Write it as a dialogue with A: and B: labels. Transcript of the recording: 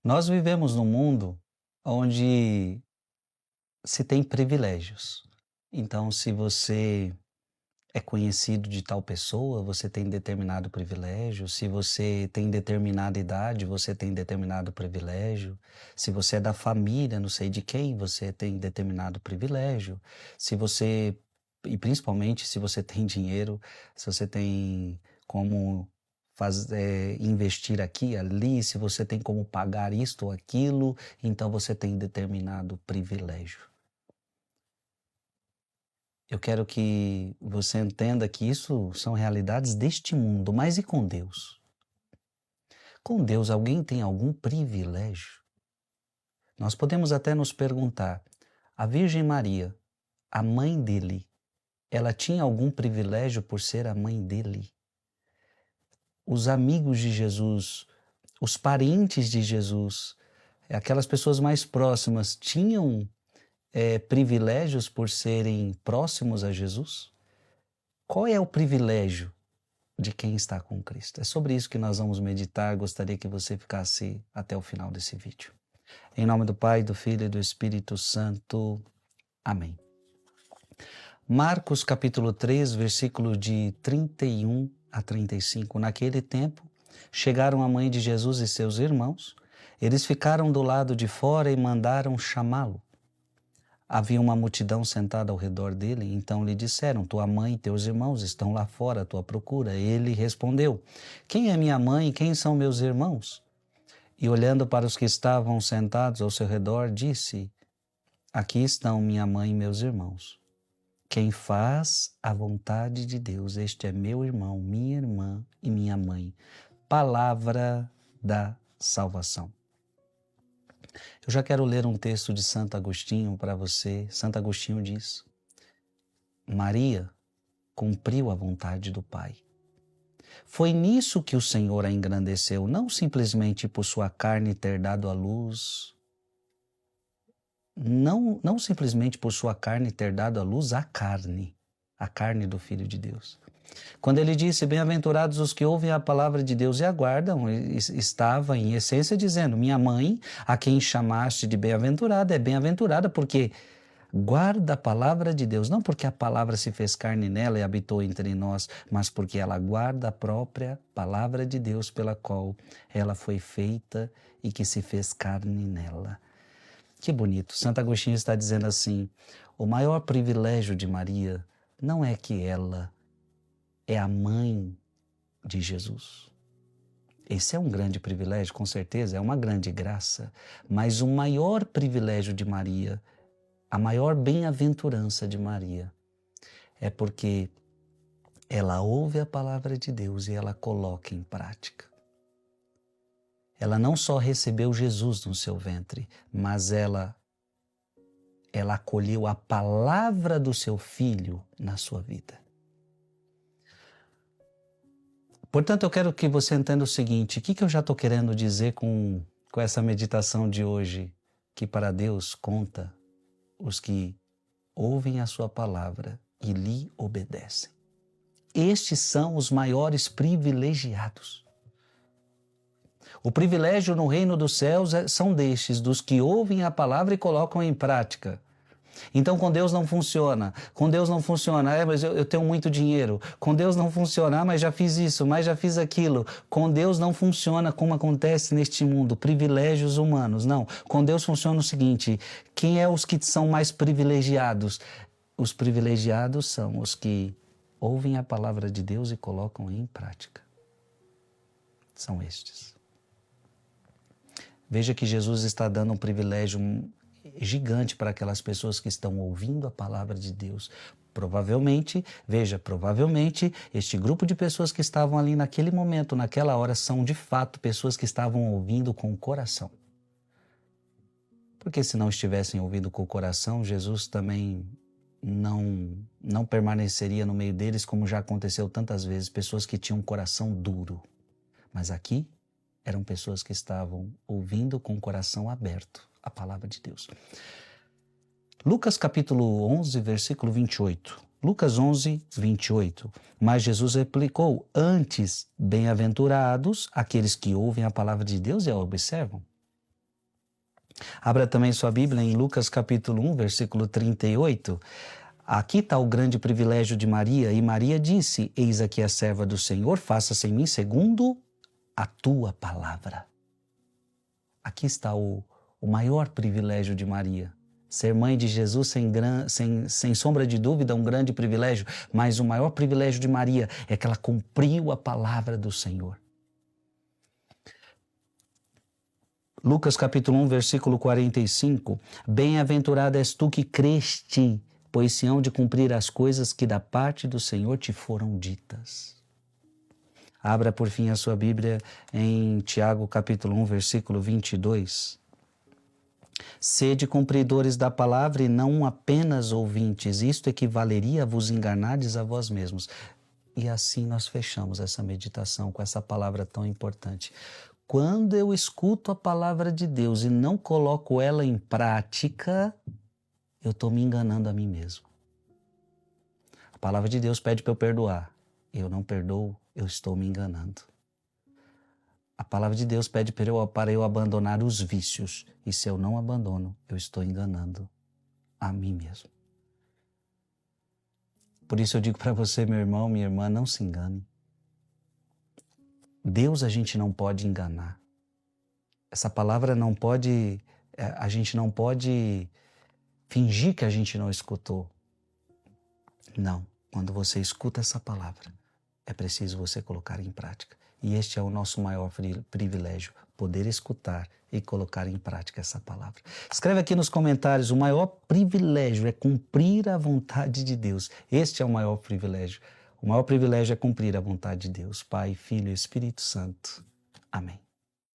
A: Nós vivemos num mundo onde se tem privilégios. Então, se você é conhecido de tal pessoa, você tem determinado privilégio. Se você tem determinada idade, você tem determinado privilégio. Se você é da família, não sei de quem, você tem determinado privilégio. Se você, e principalmente se você tem dinheiro, se você tem como investir aqui, ali, se você tem como pagar isto ou aquilo, então você tem determinado privilégio. Eu quero que você entenda que isso são realidades deste mundo, mas e com Deus? Com Deus, alguém tem algum privilégio? Nós podemos até nos perguntar: a Virgem Maria, a mãe dele, ela tinha algum privilégio por ser a mãe dele? Os amigos de Jesus, os parentes de Jesus, aquelas pessoas mais próximas, tinham privilégios por serem próximos a Jesus? Qual é o privilégio de quem está com Cristo? É sobre isso que nós vamos meditar. Gostaria que você ficasse até o final desse vídeo. Em nome do Pai, do Filho e do Espírito Santo. Amém. Marcos capítulo 3, versículo de 31 a 35. Naquele tempo, chegaram a mãe de Jesus e seus irmãos. Eles ficaram do lado de fora e mandaram chamá-lo. Havia uma multidão sentada ao redor dele, então lhe disseram: tua mãe e teus irmãos estão lá fora à tua procura. Ele respondeu: quem é minha mãe e quem são meus irmãos? E olhando para os que estavam sentados ao seu redor, disse: aqui estão minha mãe e meus irmãos. Quem faz a vontade de Deus, este é meu irmão, minha irmã e minha mãe. Palavra da salvação. Eu já quero ler um texto de Santo Agostinho para você. Santo Agostinho diz: Maria cumpriu a vontade do Pai. Foi nisso que o Senhor a engrandeceu, não simplesmente por sua carne ter dado à luz, não simplesmente por sua carne ter dado à luz a carne do Filho de Deus. Quando ele disse: bem-aventurados os que ouvem a palavra de Deus e aguardam, estava em essência dizendo: minha mãe, a quem chamaste de bem-aventurada, é bem-aventurada porque guarda a palavra de Deus, não porque a palavra se fez carne nela e habitou entre nós, mas porque ela guarda a própria palavra de Deus pela qual ela foi feita e que se fez carne nela. Que bonito. Santo Agostinho está dizendo assim: o maior privilégio de Maria não é que ela é a mãe de Jesus. Esse é um grande privilégio, com certeza, é uma grande graça, mas o maior privilégio de Maria, a maior bem-aventurança de Maria, é porque ela ouve a palavra de Deus e ela coloca em prática. Ela não só recebeu Jesus no seu ventre, mas ela acolheu a palavra do seu filho na sua vida. Portanto, eu quero que você entenda o seguinte: o que eu já estou querendo dizer com essa meditação de hoje? Que para Deus conta os que ouvem a sua palavra e lhe obedecem. Estes são os maiores privilegiados. O privilégio no reino dos céus são destes, dos que ouvem a palavra e colocam em prática. Então com Deus não funciona. Com Deus não funciona. Mas eu tenho muito dinheiro. Com Deus não funciona. Mas já fiz isso, mas já fiz aquilo. Com Deus não funciona como acontece neste mundo. Privilégios humanos. Não. Com Deus funciona o seguinte: quem é os que são mais privilegiados? Os privilegiados são os que ouvem a palavra de Deus e colocam em prática. São estes. Veja que Jesus está dando um privilégio gigante para aquelas pessoas que estão ouvindo a palavra de Deus. Provavelmente, este grupo de pessoas que estavam ali naquele momento, naquela hora, são de fato pessoas que estavam ouvindo com o coração. Porque se não estivessem ouvindo com o coração, Jesus também não permaneceria no meio deles, como já aconteceu tantas vezes, pessoas que tinham um coração duro. Mas aqui eram pessoas que estavam ouvindo com o coração aberto a palavra de Deus. Lucas capítulo 11, versículo 28. Lucas 11, 28. Mas Jesus replicou: antes, bem-aventurados aqueles que ouvem a palavra de Deus e a observam. Abra também sua Bíblia em Lucas capítulo 1, versículo 38. Aqui está o grande privilégio de Maria. E Maria disse: eis aqui a serva do Senhor, faça-se em mim segundo a tua palavra. Aqui está o maior privilégio de Maria. Ser mãe de Jesus, sem sombra de dúvida, é um grande privilégio, mas o maior privilégio de Maria é que ela cumpriu a palavra do Senhor. Lucas capítulo 1, versículo 45. Bem-aventurada és tu que creste, pois se hão de cumprir as coisas que da parte do Senhor te foram ditas. Abra por fim a sua Bíblia em Tiago capítulo 1, versículo 22. Sede cumpridores da palavra e não apenas ouvintes, isto equivaleria a vos enganardes a vós mesmos. E assim nós fechamos essa meditação com essa palavra tão importante. Quando eu escuto a palavra de Deus e não coloco ela em prática, eu estou me enganando a mim mesmo. A palavra de Deus pede para eu perdoar. Eu não perdoo, eu estou me enganando. A palavra de Deus pede para eu abandonar os vícios. E se eu não abandono, eu estou enganando a mim mesmo. Por isso eu digo para você, meu irmão, minha irmã, não se engane. Deus a gente não pode enganar. Essa palavra não pode, a gente não pode fingir que a gente não escutou. Não, quando você escuta essa palavra, é preciso você colocar em prática. E este é o nosso maior privilégio, poder escutar e colocar em prática essa palavra. Escreve aqui nos comentários, o maior privilégio é cumprir a vontade de Deus. Este é o maior privilégio. O maior privilégio é cumprir a vontade de Deus, Pai, Filho e Espírito Santo. Amém.